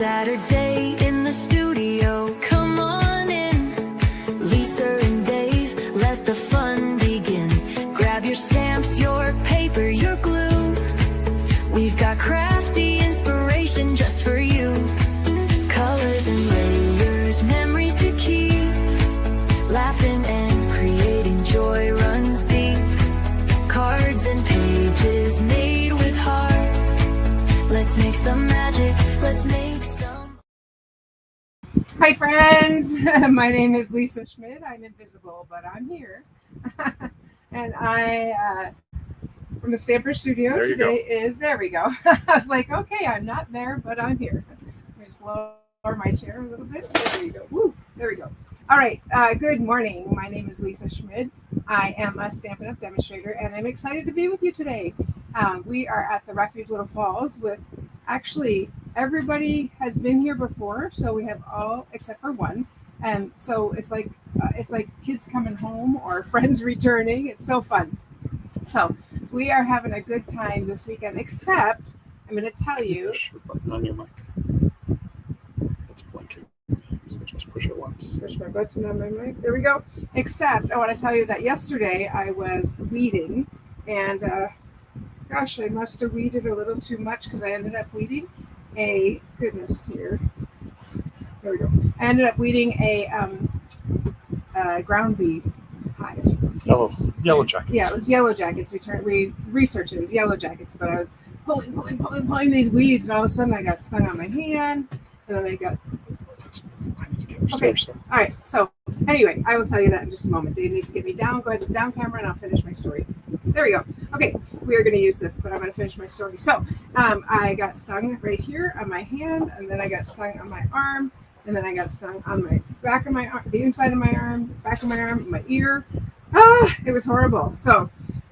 Saturday in the studio, come on in. Lisa and Dave, let the fun begin. Grab your stamps, your paper, your glue. We've got crafty inspiration just for you. Colors and layers, memories to keep. Laughing and creating joy runs deep. Cards and pages made with heart. Let's make some magic, let's make some. Hi friends, my name is Lisa Schmidt. I'm invisible, but I'm here. And I, from the Stamper Studio today is, there we go. I was like, okay, I'm not there, but I'm here. Let me just lower my chair a little bit. There we go. Woo, there we go. All right, good morning. My name is Lisa Schmidt. I am a Stampin' Up! Demonstrator, and I'm excited to be with you today. We are at the Refuge Little Falls with, actually, everybody has been here before, so we have all except for one. And so it's like kids coming home or friends returning. It's so fun. So we are having a good time this weekend, except I'm going to tell you. Push your button on your mic. It's blinking. So just push it once. Push my button on my mic. There we go. Except I want to tell you that yesterday I was weeding, and gosh, I must have weeded a little too much because I ended up weeding a There we go. I ended up weeding a ground bee hive. Yellow jackets. Yeah, it was yellow jackets. We researched it was yellow jackets, but I was pulling these weeds, and all of a sudden I got stung on my hand, and then I got. Okay. All right. So anyway, I will tell you that in just a moment. Dave needs to get me down. Go ahead to down camera, and I'll finish my story. There we go. Okay, we are going to use this, but I'm going to finish my story. So I got stung right here on my hand, and then I got stung on my arm, and then I got stung on my back of my arm, the inside of my arm, back of my arm, my ear. It was horrible. So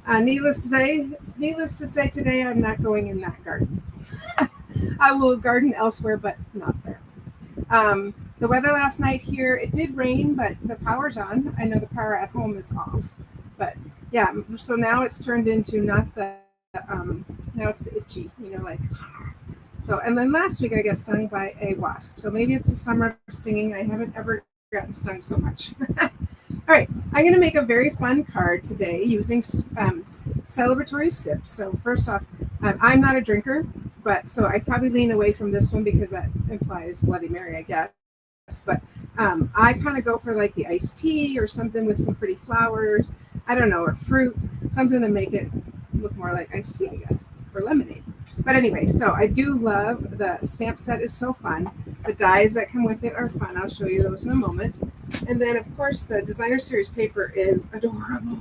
needless to say today, I'm not going in that garden. I will garden elsewhere, but not there. The weather last night here, it did rain, but the power's on. I know the power at home is off, but yeah, so now it's turned into not the, now it's the itchy, like, so, and then last week I got stung by a wasp. So maybe it's the summer of stinging. I haven't ever gotten stung so much. All right, I'm going to make a very fun card today using celebratory sips. So first off, I'm not a drinker, but so I probably lean away from this one because that implies Bloody Mary, I guess. But I kind of go for like the iced tea or something with some pretty flowers. I don't know, or fruit, something to make it look more like iced tea, I guess, or lemonade. But anyway, so I do love the stamp set is so fun. The dies that come with it are fun. I'll show you those in a moment. And then, of course, the designer series paper is adorable.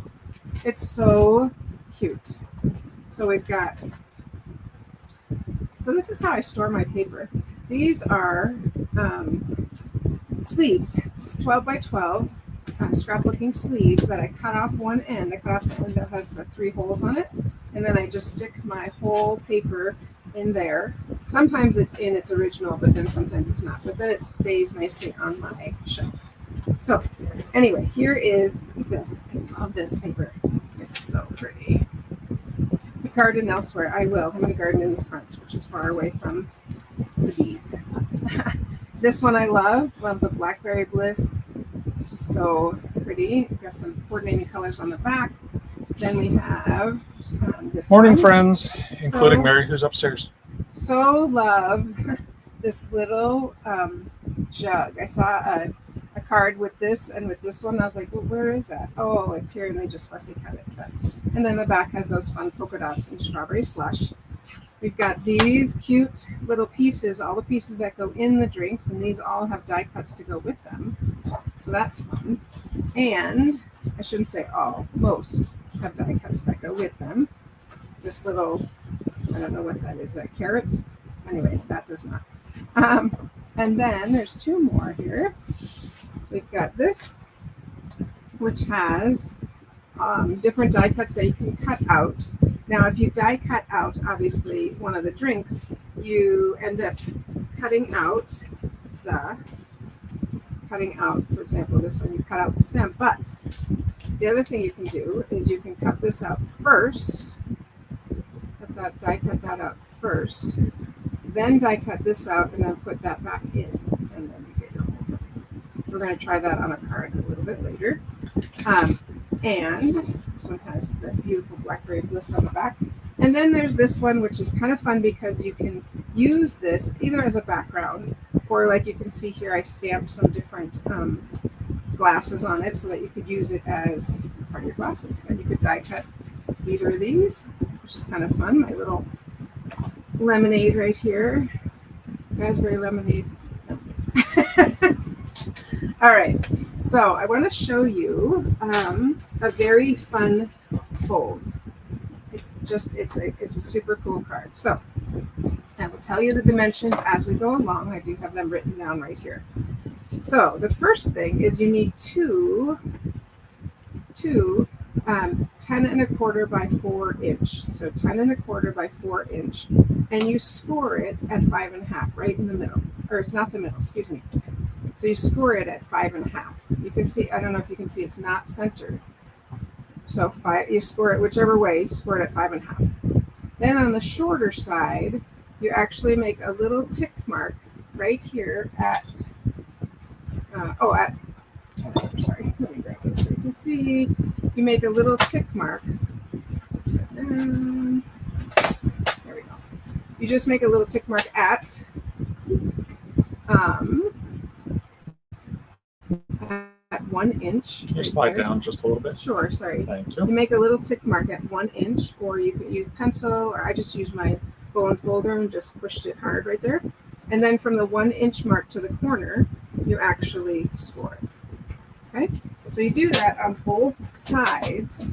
It's so cute. So we've got, so this is how I store my paper. These are sleeves. It's 12 by 12 scrapbooking sleeves that I cut off one end. I cut off the end that has the 3 holes on it, and then I just stick my whole paper in there. Sometimes it's in its original, but then sometimes it's not. But then it stays nicely on my shelf. So anyway, here is this. I love this paper. It's so pretty. The garden elsewhere, I will. I'm going to garden in the front, which is far away from the bees. This one I love the Blackberry Bliss. It's just so pretty. We've got some coordinating colors on the back. Then we have this Morning, one. friends, including Mary, who's upstairs. So love this little jug. I saw a card with this and with this one. I was like, well, where is that? Oh, it's here, and they just fussy cut it. And then the back has those fun polka dots and strawberry slush. We've got these cute little pieces, all the pieces that go in the drinks, and these all have die cuts to go with them. So that's fun. And I shouldn't say all, most have die cuts that go with them. This little, I don't know what that is, that carrot? Anyway, that does not. And then there's 2 more here. We've got this, which has different die cuts that you can cut out. Now, if you die cut out, obviously, one of the drinks, you end up cutting out, for example, this one, you cut out the stem. But the other thing you can do is you can cut this out first, die cut that out first, then die cut this out and then put that back in, and then you get your whole thing. So we're going to try that on a card a little bit later. And this one has the beautiful blackberry bliss on the back. And then there's this one, which is kind of fun because you can use this either as a background, or like you can see here, I stamped some different glasses on it so that you could use it as part of your glasses. And you could die cut either of these, which is kind of fun. My little lemonade right here, raspberry lemonade. All right, so I want to show you a very fun fold. It's a super cool card. So I will tell you the dimensions as we go along. I do have them written down right here. So the first thing is you need two 10 1/4 by 4 inch. So 10 1/4 by 4 inch, and you score it at 5 1/2, right in the middle. Or it's not the middle, excuse me. So you score it at 5 1/2. You can see, I don't know if you can see, it's not centered. So you score it whichever way, you score it at 5 1/2. Then on the shorter side, you actually make a little tick mark right here at, sorry, let me grab this so you can see. You make a little tick mark. There we go. You just make a little tick mark at 1 inch. Can you right slide there. down just a little bit? Sure, sorry. Thank You you. make a little tick mark at 1 inch, or you could use pencil, or I just use my bone folder and just pushed it hard right there. And then from the 1 inch mark to the corner, you actually score it. Okay, so you do that on both sides.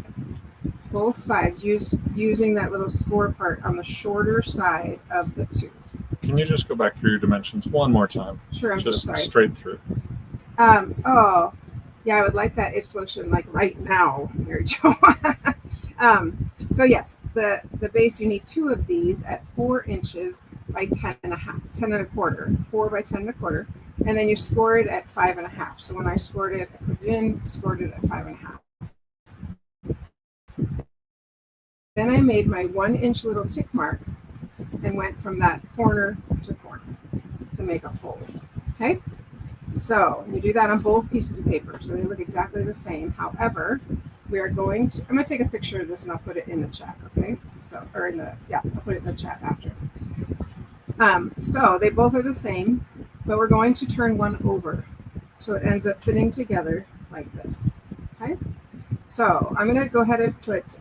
Both sides, using that little score part on the shorter side of the two. Can you just go back through your dimensions one more time? Sure, I'm Just so sorry. straight through. Oh, yeah, I would like that itch lotion like right now, Mary Jo. So yes, the base, you need 2 of these at 4 inches by 10 1/4, 4 by 10 1/4, and then you score it at 5 1/2. So when I scored it, I put it in, scored it at 5 1/2. Then I made my 1 inch little tick mark and went from that corner to corner to make a fold. Okay, so you do that on both pieces of paper, so they look exactly the same. However, we are going to, I'm going to take a picture of this and I'll put it in the chat. Okay, so, or in the, yeah, I'll put it in the chat after. So they both are the same, but we're going to turn one over, so it ends up fitting together like this. Okay, so I'm going to go ahead and put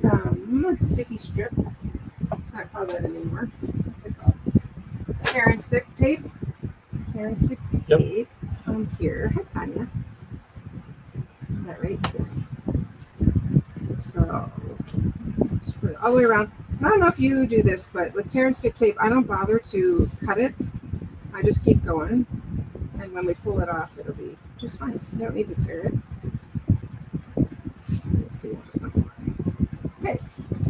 sticky strip. It's not called that anymore. What's it called? Tear and stick tape. Tear and stick tape on here. Hi, Tanya. Is that right? Yes. So just put it all the way around. I don't know if you do this, but with tear and stick tape, I don't bother to cut it. I just keep going. And when we pull it off, it'll be just fine. You don't need to tear it. Let's see. Okay,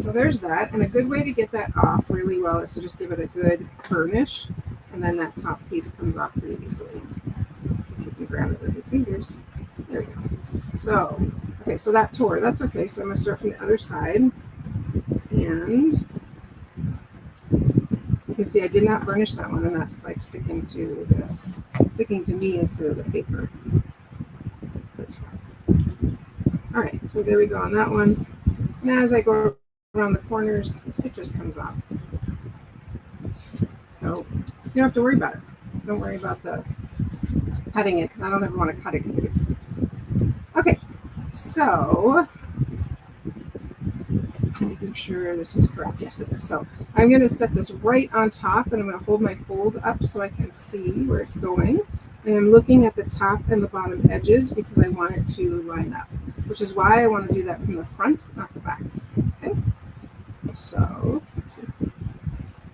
so there's that. And a good way to get that off really well is to just give it a good burnish. And then that top piece comes off pretty easily. You can grab it with your fingers. There we go. So, okay, so that tore. That's okay. So I'm going to start from the other side. And you can see I did not burnish that one, and that's like sticking to me instead of the paper. All right, so there we go on that one. Now as I go around the corners, it just comes off. So you don't have to worry about it. Don't worry about the cutting it, because I don't ever want to cut it because it gets sticky. Okay, so making sure this is correct. Yes, it is. So I'm going to set this right on top, and I'm going to hold my fold up so I can see where it's going. And I'm looking at the top and the bottom edges because I want it to line up, which is why I want to do that from the front, not the back. Okay. So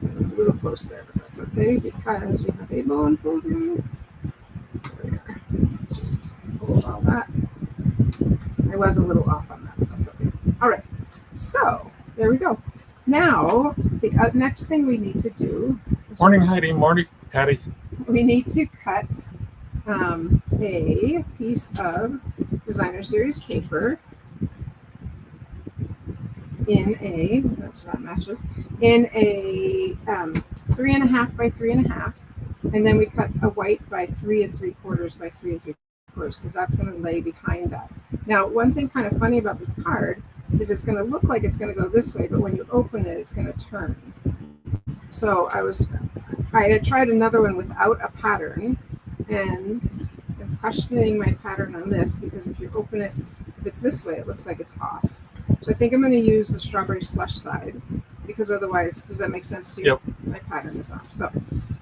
I'm a little close there, but that's okay because we have a bone folder. There. Just hold all that. I was a little off on that, but that's okay. All right. So there we go. Now the next thing we need to do. Morning, Heidi. Morning, Patty. We need to cut a piece of designer series paper in a, that's not matches, in a 3.5 by 3.5, and then we cut a white by 3 3/4 by 3 3/4 because that's going to lay behind that. Now, one thing kind of funny about this card is it's going to look like it's going to go this way, but when you open it, it's going to turn. So I had tried another one without a pattern, and I'm questioning my pattern on this because if you open it, if it's this way, it looks like it's off. So I think I'm going to use the strawberry slush side because otherwise, does that make sense to you? Yep. My pattern is off. So,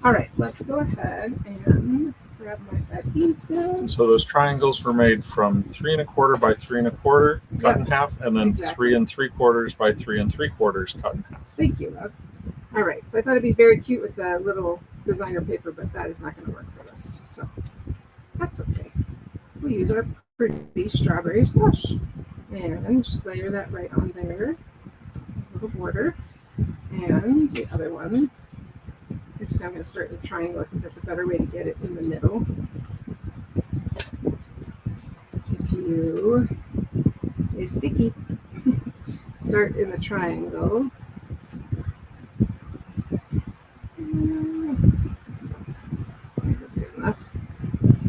all right, let's go ahead and grab my adhesive. So those triangles were made from 3 1/4 by 3 1/4 cut in half, and then Exactly. 3 3/4 by 3 3/4 cut in half. Thank you, love. All right, so I thought it'd be very cute with the little designer paper, but that is not going to work for us. So that's okay. We'll use our pretty strawberry slush and just layer that right on there. Little border. And the other one, just now I'm going to start with a triangle. I think that's a better way to get it in the middle. If you is sticky, start in the triangle. That's good enough.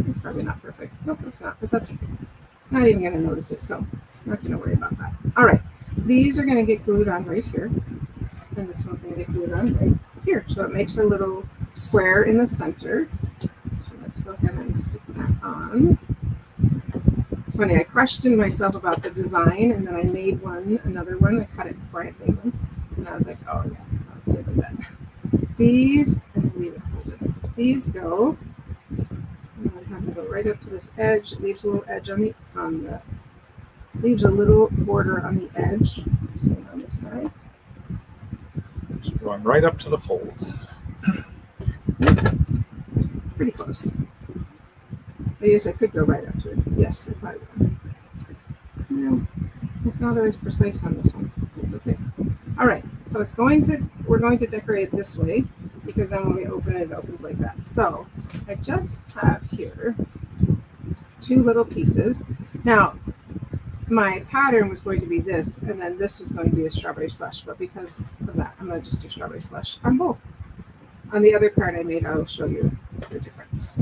It's probably not perfect. Nope, it's not, but that's okay. Not even going to notice it, so I'm not going to worry about that. All right, these are going to get glued on right here. And this one's going to get glued on right here. So it makes a little square in the center. So let's go ahead and stick that on. It's funny, I questioned myself about the design, and then I made another one. I cut it before I made one. And I was like, oh yeah, I'll do that. These, and leave it folded. These go, and I have to go right up to this edge. It leaves a little edge leaves a little border on the edge. So on this side. So going right up to the fold. Pretty close. I guess I could go right up to it. Yes, I probably would. No, it's not always precise on this one. It's okay. All right, so we're going to decorate it this way because then when we open it, it opens like that. So I just have here 2 little pieces. Now, my pattern was going to be this, and then this was going to be a strawberry slush, but because of that, I'm going to just do strawberry slush on both. On the other card I made, I will show you the difference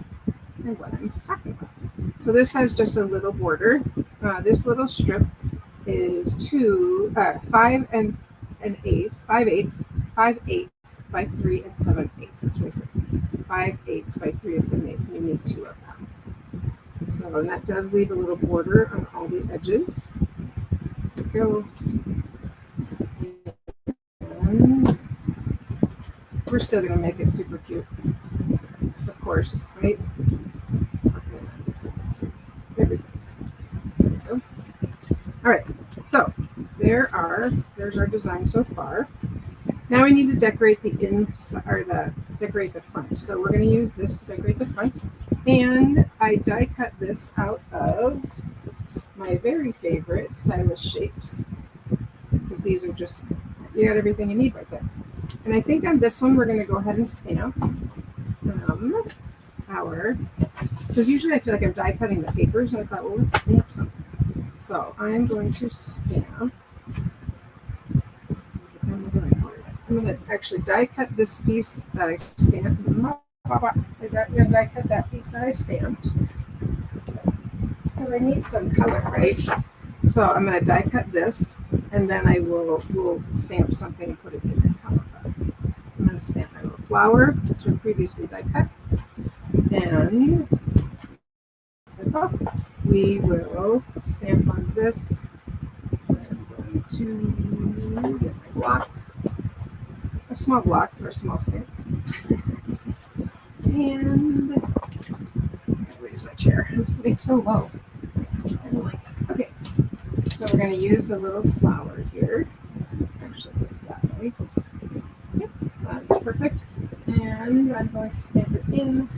and what I'm talking about. So this has just a little border. This little strip is 5 and 8, 5/8 by 3 7/8. It's right here. 5/8 by 3 7/8, and you need 2 of them. So and that does leave a little border on all the edges. Go. And we're still going to make it super cute, of course, right? Everything's cute. There we go. All right, so there's our design so far. Now we need to decorate the inside, or decorate the front. So we're going to use this to decorate the front. And I die cut this out of my very favorite stylish shapes because these are just, you got everything you need right there. And I think on this one we're going to go ahead and stamp because usually I feel like I'm die cutting the papers, and I thought, well, let's stamp something. So I'm going to stamp. I'm going to actually die cut this piece that I stamped. I'm going to die cut that piece that I stamped because I need some color, right? So I'm going to die cut this, and then I will stamp something and put it in there. How about that? I'm going to stamp my little flower, which I previously die cut, and that's all. We will stamp on this. I'm going to get my block, a small block for a small stamp. And I'm gonna raise my chair. I'm sitting so low. I don't like it. Okay. So we're going to use the little flower here. Actually, it goes that way. Yep, that's perfect. And I'm going to stamp it in.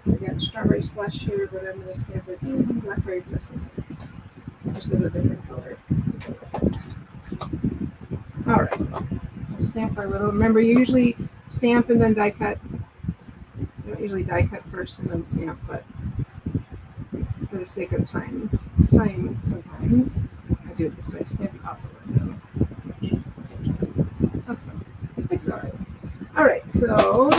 I got strawberry slush here, but I'm going to stamp it in blackberry blossom. This is a different color. All right. We'll stamp our little. Remember, you usually stamp and then die cut. You don't usually die cut first and then stamp, but for the sake of time sometimes I do it this way. Stamp it off the window. That's fine. It's all right. All right. So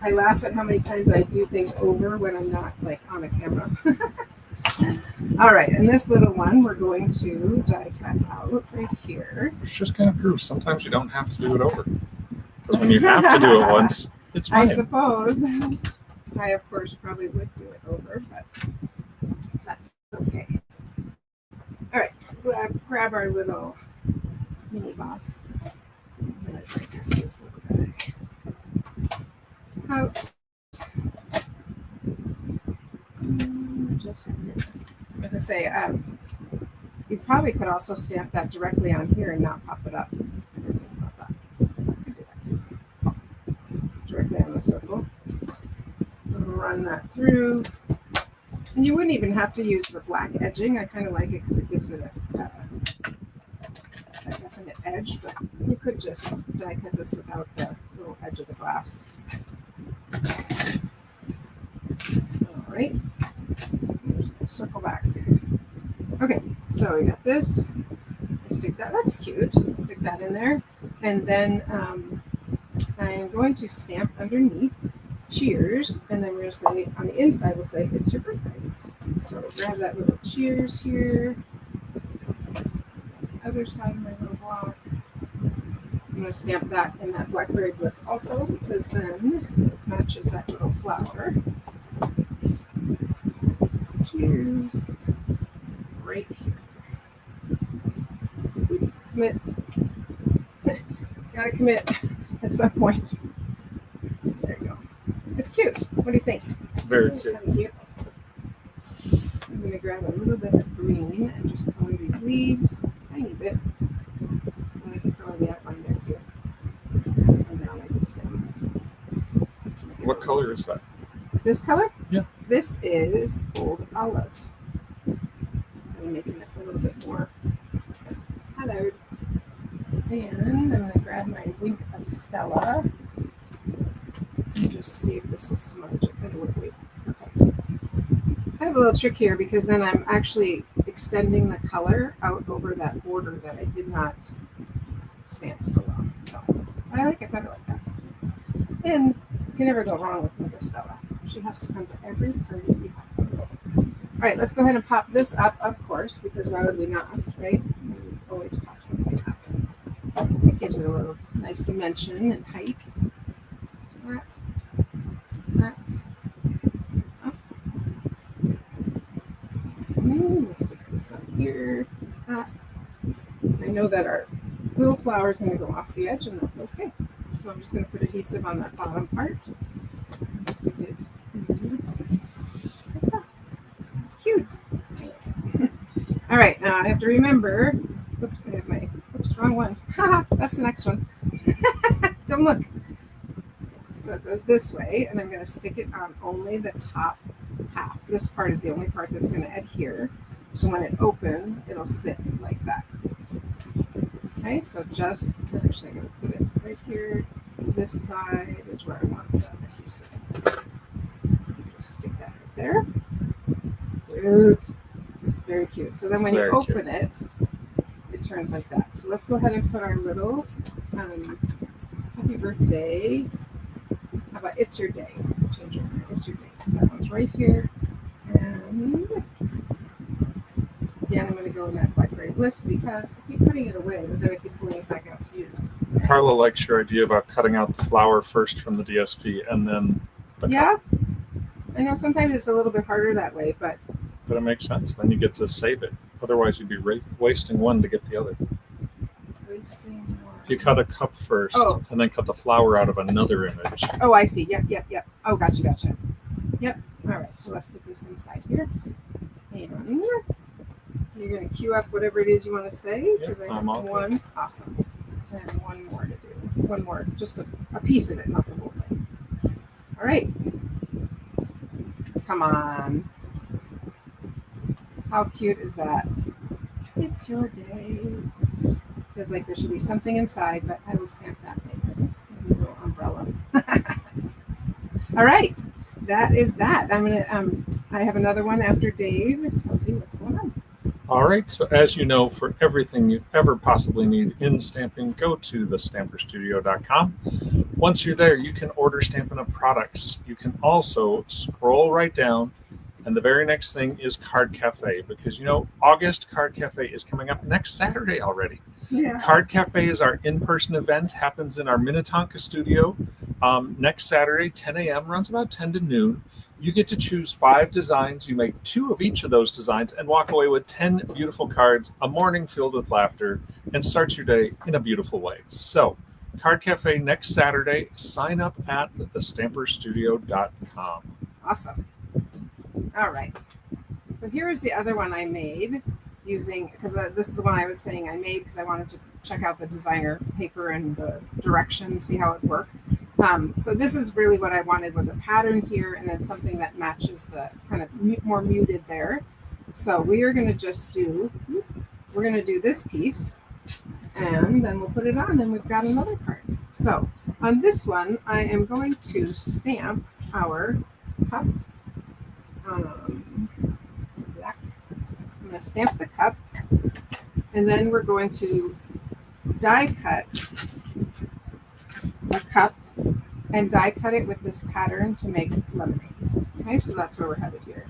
I laugh at how many times I do things over when I'm not like on a camera. All right, and this little one we're going to die cut out right here. It's just kind of proves sometimes you don't have to do it over. Because when you have to do it once, it's I fine. suppose. I, of course, probably would do it over, but that's okay. All right, grab our little mini boss. I'm going to take out this little guy. Out. Just as I say, you probably could also stamp that directly on here and not pop it up. I didn't think about that. I could do that too. Directly on the circle. Run that through. And you wouldn't even have to use the black edging. I kind of like it because it gives it a definite edge, but you could just die cut this without the little edge of the glass. All right. Circle back. Okay, so we got this. I stick that. That's cute. Stick that in there, and then I'm going to stamp underneath cheers, and then we're going to say on the inside we'll say it's your birthday. So grab that little cheers here. Other side of my little block. I'm going to stamp that in that blackberry bliss also, because then it matches that little flower. Cheers. Right here. Commit. Gotta commit at some point. There you go. It's cute. What do you think? Very It's cute. kind of cute. I'm going to grab a little bit of green and just color these leaves. Tiny bit. And I can color the outline there too. And down as a stem. What color is that? This color? Yeah. This is Old Olive. I'm making it a little bit more colored. And I'm going to grab my wink of Stella and just see if this will smudge. It kind of would be perfect. I have a little trick here because then I'm actually extending the color out over that border that I did not stamp so well. So I like it better like that. And you can never go wrong with Wink of Stella. She has to come to every party we have. All right, let's go ahead and pop this up, of course, because why would we not, right? We always pop something up. It gives it a little nice dimension and height. That. Up. We'll stick this up here. That. I know that our little flower is going to go off the edge, and that's okay. So I'm just going to put adhesive on that bottom part. Stick it. It's cute. All right, now I have to remember. Oops, I have my. Oops, wrong one. Haha, that's the next one. Don't look. So it goes this way, and I'm going to stick it on only the top half. This part is the only part that's going to adhere. So when it opens, it'll sit like that. Okay, so just, actually I'm going to put it right here. This side is where I want the adhesive. Just stick that right there. Cute. It's very cute. So then when you open it, it turns like that. So let's go ahead and put our little happy birthday. How about it's your day? Change it. It's your day. So that one's right here. And again, I'm going to go in that blackberry bliss because I keep putting it away, but then I keep pulling it back out to use. Carla likes your idea about cutting out the flower first from the DSP and then the Yeah. I know sometimes it's a little bit harder that way, but it makes sense. Then you get to save it. Otherwise, you'd be wasting one to get the other. wasting one. You cut a cup first and then cut the flower out of another image. Oh, I see. Yep. Oh, gotcha. Yep. All right. So let's put this inside here. And you're going to queue up whatever it is you want to say. Because I have one. Awesome. So I have one more to do. One more. Just a piece of it, not the whole thing. All right. Come on. How cute is that? It's your day. Feels like there should be something inside, but I will stamp that thing. A little umbrella. All right. That is that. I'm gonna. I have another one after Dave tells you what's going on. All right, so as you know, for everything you ever possibly need in stamping, go to thestamperstudio.com. Once you're there, you can order Stampin' Up! Products. You can also scroll right down, and the very next thing is Card Cafe, because August Card Cafe is coming up next Saturday already. Yeah. Card Cafe is our in-person event, happens in our Minnetonka studio next Saturday, 10 a.m., runs about 10 to noon. You get to choose 5 designs. You make 2 of each of those designs and walk away with 10 beautiful cards, a morning filled with laughter, and start your day in a beautiful way. So, Card Cafe next Saturday. Sign up at thestamperstudio.com. Awesome. All right. So here is the other one I made using, because this is the one I was saying I made because I wanted to check out the designer paper and the directions, see how it worked. So this is really what I wanted, was a pattern here and then something that matches the kind of more muted there. So we are going to just do, we're going to do this piece and then we'll put it on and we've got another card. So on this one, I am going to stamp our cup. Black. I'm going to stamp the cup and then we're going to die cut a cup and die cut it with this pattern to make lemonade. Okay, so that's where we're headed here.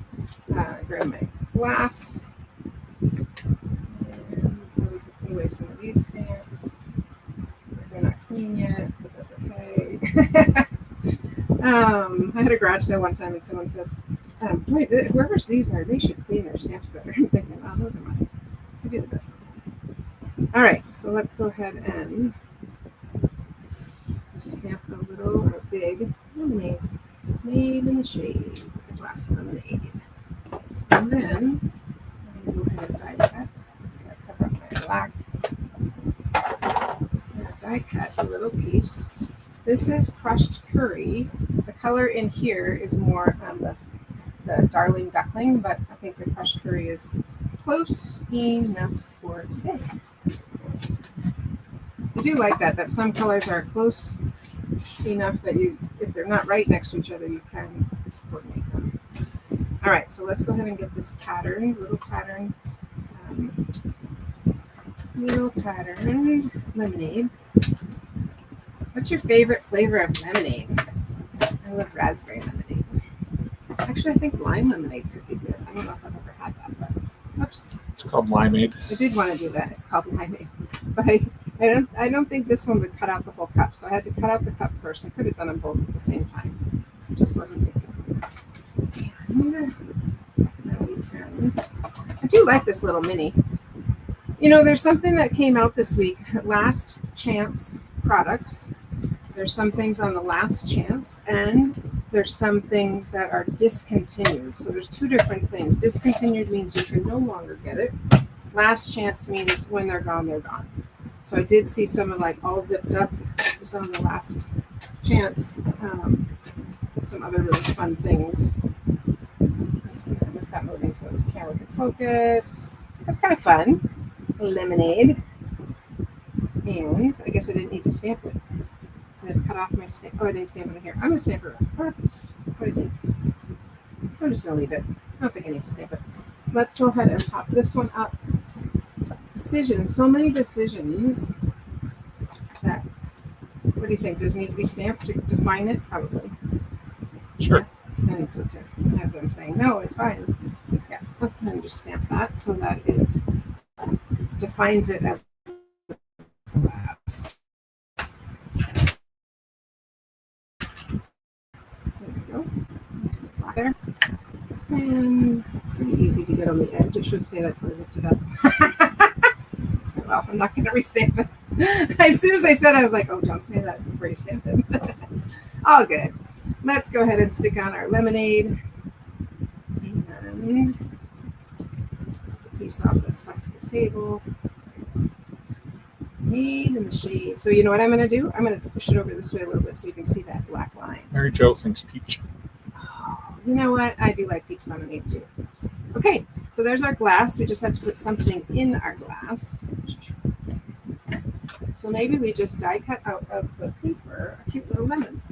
Grab my glass. And probably put away some of these stamps. They're not clean yet, but that's okay. I had a garage sale one time and someone said, wait, whoever's these are, they should clean their stamps better. I'm thinking, oh, those are mine. I do the best. All right, so let's go ahead and stamp a little or a big lemonade made in the shade with a glass of lemonade. And then I'm going to go ahead and die cut. Cover up my black. I'm going to die cut a little piece. This is crushed curry. The color in here is more the Darling Duckling, but I think the crushed curry is close enough for today. I do like that some colors are close enough that if they're not right next to each other, you can coordinate them. All right, so let's go ahead and get this pattern, little pattern lemonade. What's your favorite flavor of lemonade? I love raspberry lemonade. Actually, I think lime lemonade could be good. I don't know if I've ever had that, but oops. It's called limeade. I did want to do that. It's called limeade, but I don't think this one would cut out the whole cup. So I had to cut out the cup first. I could have done them both at the same time. Just wasn't thinking. And now we can. I do like this little mini. There's something that came out this week. Last Chance products. There's some things on the Last Chance, and there's some things that are discontinued. So there's 2 different things. Discontinued means you can no longer get it. Last Chance means when they're gone, they're gone. So I did see some of All Zipped Up. It was on the Last Chance. Some other really fun things. Let's see, I missed that moving so the camera can focus. That's kind of fun. Lemonade. And I guess I didn't need to stamp it. I'm going to cut off my stamp. Oh, I didn't stamp it here. I'm going to stamp it. What do you think? I'm just going to leave it. I don't think I need to stamp it. Let's go ahead and pop this one up. Decisions. So many decisions that, what do you think? Does it need to be stamped to define it? Probably. Sure. I think so too. As I'm saying, no, it's fine. Yeah, let's go ahead and just stamp that so that it defines it as glass. There we go. There. And pretty easy to get on the edge. It should say that till I lift it up. Well, I'm not going to restamp it. As soon as I said, I was like, oh, don't say that before you stamp it. All good. Let's go ahead and stick on our lemonade. And the piece off that's stuck to the table. Made in the shade. So you know what I'm going to do? I'm going to push it over this way a little bit so you can see that black line. Mary Jo thinks peach. Oh, you know what? I do like peach lemonade too. Okay, so there's our glass. We just have to put something in our glass. So maybe we just die cut out of the paper a cute little lemon.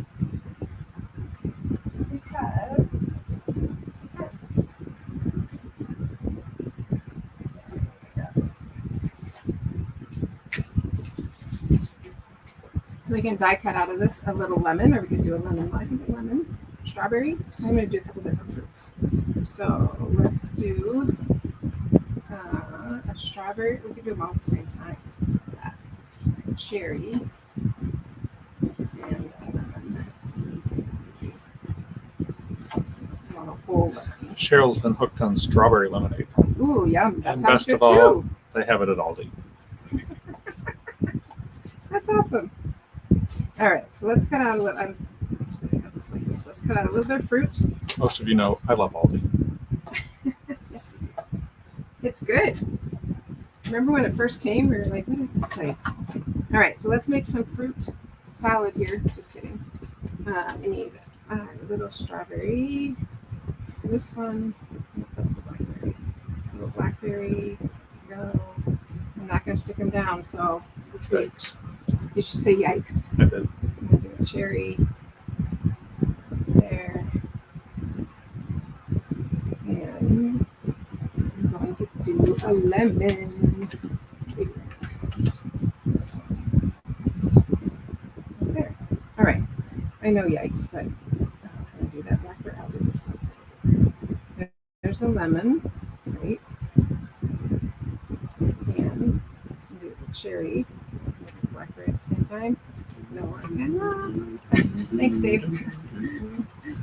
Because we can die cut out of this a little lemon, or we could do a lemon. I think a lemon, strawberry. I'm going to do a couple different fruits. So let's do a strawberry. We could do them all at the same time. Cherry and a whole lemon. Cheryl's been hooked on strawberry lemonade. Ooh, yum! That And sounds best good of all, too. they have it at Aldi. That's awesome. All right, so let's cut out a little. I'm just going to cut this like this. Let's cut out a little bit of fruit. Most of you know I love Aldi. Yes, you do. It's good. Remember when it first came? We were like, "What is this place?" All right, so let's make some fruit salad here. Just kidding. We need a little strawberry. This one. Nope, that's the blackberry. A little blackberry. Go. I'm not going to stick them down, so we'll see. Thanks. Did you say yikes? I did. I'm going to do a cherry there. And I'm going to do a lemon. This one. There. All right. I know yikes, but I'm going to do that blackberry. I'll do this one. There's the lemon. Great. And I'll do the cherry. Blackberry at the same time. No, I cannot. Thanks, Dave.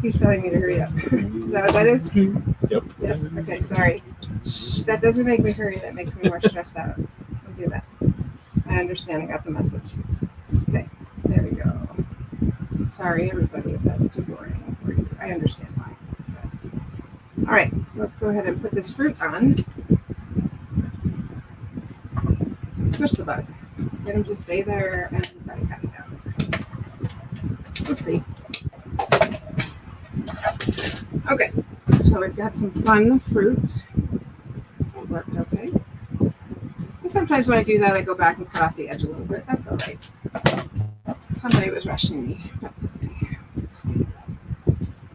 He's telling me to hurry up. Is that what that is? Yep. Yes. Okay, sorry. Shh, that doesn't make me hurry. That makes me more stressed out. I'll do that. I understand. I got the message. Okay, there we go. Sorry, everybody, if that's too boring for you. I understand why. But... all right, let's go ahead and put this fruit on. Squish the bug. Get him to stay there and try to cut it down. We'll see. Okay, so we've got some fun fruit. It worked okay. And sometimes when I do that, I go back and cut off the edge a little bit. That's all right. Somebody was rushing me. Just kidding.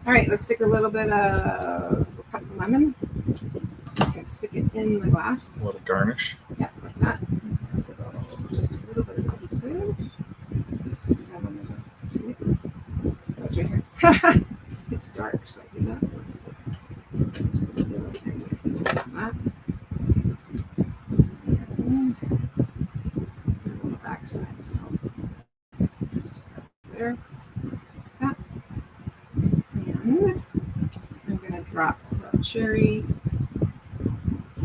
All right, let's stick a little bit of, we'll cut the lemon. I can stick it in the glass. A little garnish. Yeah, like that. Just a little bit of adhesive. See? That's right here. It's dark, so I do not notice it. Just put a little bit of adhesive on that. And on the back side, so just there. That. And I'm going to drop the cherry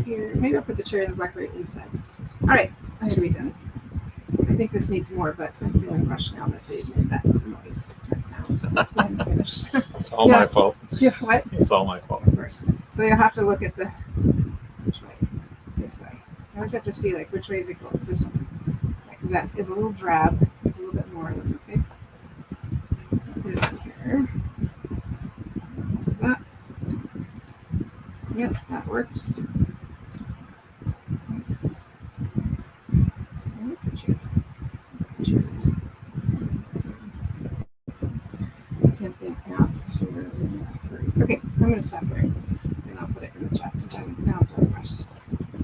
here. Maybe I'll put the cherry and the blackberry inside. All right, I'm going to be done. I think this needs more, but I'm feeling rushed now that they've made that noise, that sound. So let's go ahead and finish. It's all my fault. Yeah, what? It's all my fault. Of course. So you'll have to look at the which way? This way. I always have to see like which way is it going. This one, because that is a little drab. It's a little bit more. That's okay. Put it on here. That. Yep, that works. Can't think now. Okay, I'm going to stop there, and I'll put it in the chat. Now I'm feeling rushed.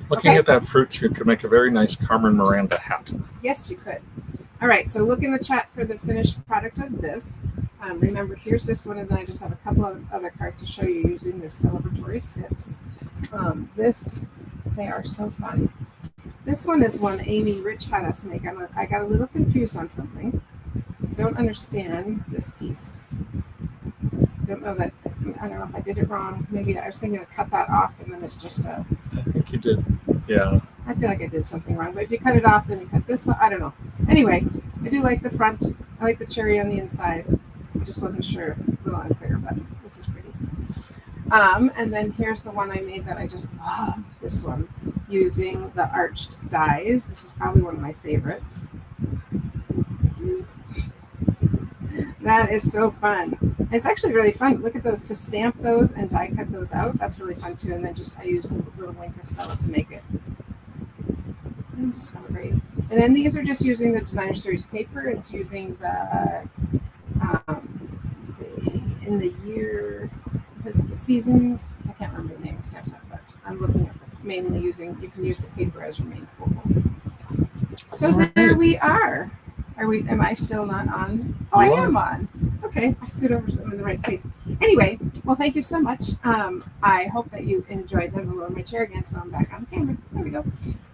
Looking at that fruit, you could make a very nice Carmen Miranda hat. Yes, you could. All right, so look in the chat for the finished product of this. Remember, here's this one, and then I just have a couple of other cards to show you using this Celebratory sips. They are so fun. This one is one Amy Rich had us make. I got a little confused on something. I don't understand this piece. I don't know if I did it wrong. Maybe I was thinking to cut that off, and then it's just a... I think you did. Yeah. I feel like I did something wrong, but if you cut it off, then you cut this off. I don't know. Anyway, I do like the front. I like the cherry on the inside. I just wasn't sure. A little unclear, but this is pretty. And then here's the one I made that I just love. This one, using the arched dies. This is probably one of my favorites. That is so fun. It's actually really fun. Look at those, to stamp those and die cut those out. That's really fun too. And then I used a little wing Castella to make it. And just celebrate. And then these are just using the Designer Series paper. It's using the, let's see, in the year, the seasons. I can't remember the name of the stamp set, but I'm looking at mainly using, you can use the paper as your main focal. So there we are. Am I still not on? Oh, I am on. Okay, I'll scoot over so I'm in the right space. Anyway, well, thank you so much. I hope that you enjoyed them. I'll lower my chair again so I'm back on the camera. There we go.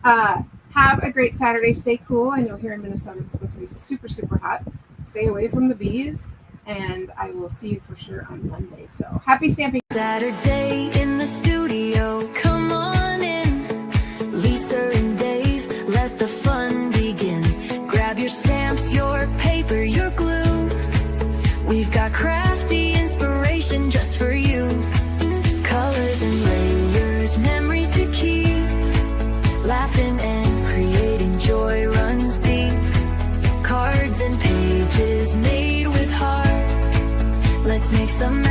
Have a great Saturday. Stay cool. I know here in Minnesota it's supposed to be super, super hot. Stay away from the bees, and I will see you for sure on Monday. So happy stamping. Saturday in the studio, come on in. Lisa and Dave, let the fun begin. Grab your stamps, your paper, your glue. We've got crafty inspiration just for you. Colors and layers, memories to keep. Laughing and creating joy runs deep. Cards and pages made with heart. Let's make some